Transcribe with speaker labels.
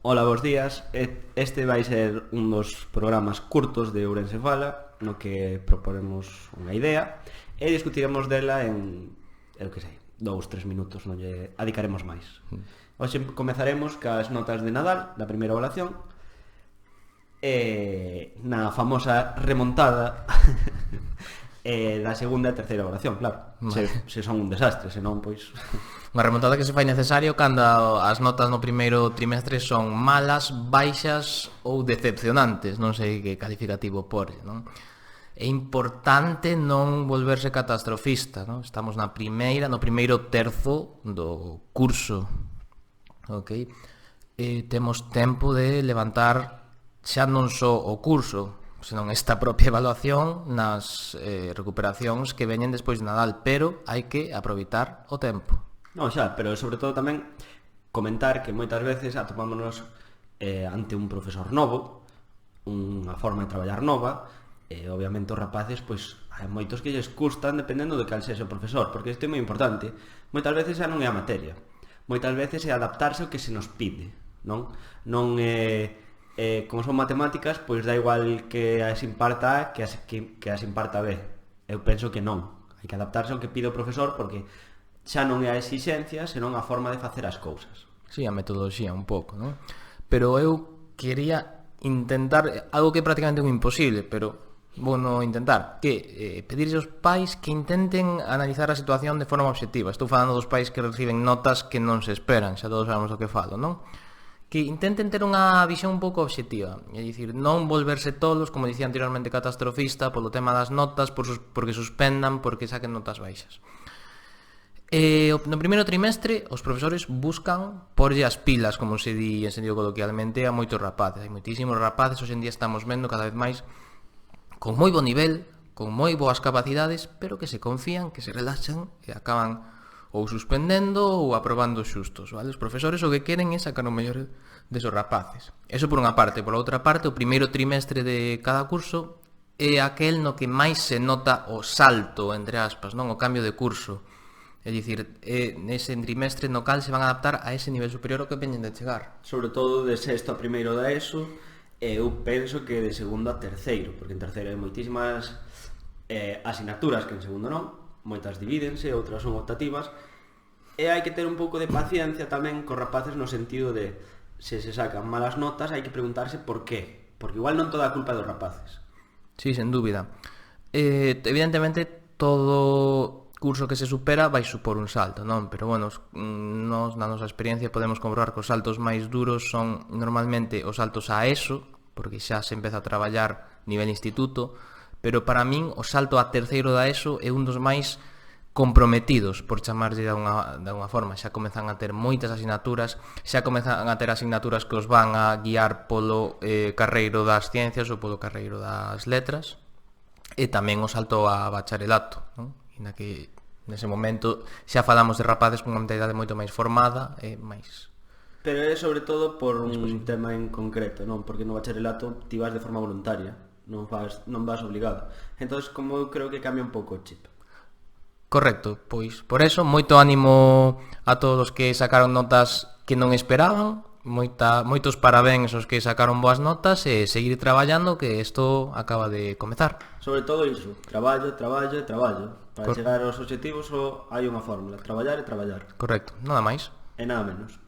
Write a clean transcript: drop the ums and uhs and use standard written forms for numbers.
Speaker 1: Ola, bos días. Este vai ser un dos programas curtos de Ourense Fala, no que proponemos unha idea e discutiremos dela en, eu que sei, 2-3 minutos, non lle adicaremos máis. Hoxe comezaremos cas notas de Nadal, da primeira evaluación, e na famosa remontada da segunda e terceira evaluación, claro. Se son un desastre, senón, pois...
Speaker 2: Unha remontada que se fai necesario cando as notas no primeiro trimestre son malas, baixas ou decepcionantes, non sei que calificativo porlle, non? É importante non volverse catastrofista, non? Estamos no primeiro terzo do curso, ok? Temos tempo de levantar xa non só o curso, senón esta propia evaluación nas recuperacións que veñen despois de Nadal, pero hai que aproveitar o tempo.
Speaker 1: Non, xa, pero sobre todo tamén comentar que moitas veces atopámonos ante un profesor novo, unha forma de traballar nova, e obviamente os rapaces, pois, hai moitos que lles custan dependendo de cal sexa o profesor, porque isto é moi importante. Moitas veces xa non é a materia, moitas veces é adaptarse ao que se nos pide, non? Non como son matemáticas, pois dá igual que as imparta A que as imparta B. Eu penso que non, hai que adaptarse ao que pide o profesor, porque xa non é a exixencia, senón a forma de facer as cousas.
Speaker 2: Sí, a metodoloxía un pouco, non? Pero eu quería intentar algo que é prácticamente un imposible, pero bueno, intentar que pedirse aos pais que intenten analizar a situación de forma obxectiva. Estou falando dos pais que reciben notas que non se esperan, xa todos sabemos do que falo, non? Que intenten ter unha visión un pouco obxectiva, é dicir, non volverse tolos, como dicía anteriormente, catastrofista polo tema das notas, porque suspendan, porque saquen notas baixas. No primeiro trimestre os profesores buscan porlle as pilas, como se di en sentido coloquialmente, a moitos rapaces. Hai moitísimos rapaces, hoxe en día estamos vendo cada vez máis con moi bo nivel, con moi boas capacidades, pero que se confían, que se relaxan e acaban ou suspendendo ou aprobando xustos, vale? Os profesores o que queren é sacar o mellor desos rapaces. Eso por unha parte. Por outra parte, o primeiro trimestre de cada curso é aquel no que máis se nota o salto, entre aspas, non? O cambio de curso. É dicir, nese trimestre no cal se van a adaptar a ese nivel superior ao que veñen de chegar.
Speaker 1: Sobre todo de sexto a primeiro da ESO, eu penso que de segundo a terceiro, porque en terceiro hai moitísimas asignaturas que en segundo non, moitas divídense, outras son optativas, e hai que ter un pouco de paciencia tamén cos rapaces no sentido de se sacan malas notas hai que preguntarse por qué, porque igual non toda a culpa dos rapaces.
Speaker 2: Sí, sen dúbida. Evidentemente, todo curso que se supera vai supor un salto, non? Pero, bueno, nos na nosa experiencia podemos comprobar que os saltos máis duros son normalmente os saltos a ESO, porque xa se empeza a traballar nivel instituto, pero para min o salto a terceiro da ESO é un dos máis comprometidos, por chamarlle de unha forma. Xa comezan a ter moitas asignaturas, xa comezan a ter asignaturas que os van a guiar polo carreiro das ciencias ou polo carreiro das letras, e tamén o salto a bacharelato, non? Na que nese momento xa falamos de rapaces con unha mentalidade moito máis formada e máis...
Speaker 1: Pero é sobre todo por un tema en concreto, non? Porque no bacharelato ti vas de forma voluntaria, non vas obligado. Entón, como eu creo que cambia un pouco o chip.
Speaker 2: Correcto, pois por eso moito ánimo a todos os que sacaron notas que non esperaban, moitos parabéns aos que sacaron boas notas e seguir traballando, que isto acaba de comezar.
Speaker 1: Sobre todo iso, traballo e traballo. Para chegar aos obxectivos só hai unha fórmula, traballar e traballar.
Speaker 2: Correcto, nada máis.
Speaker 1: E nada menos.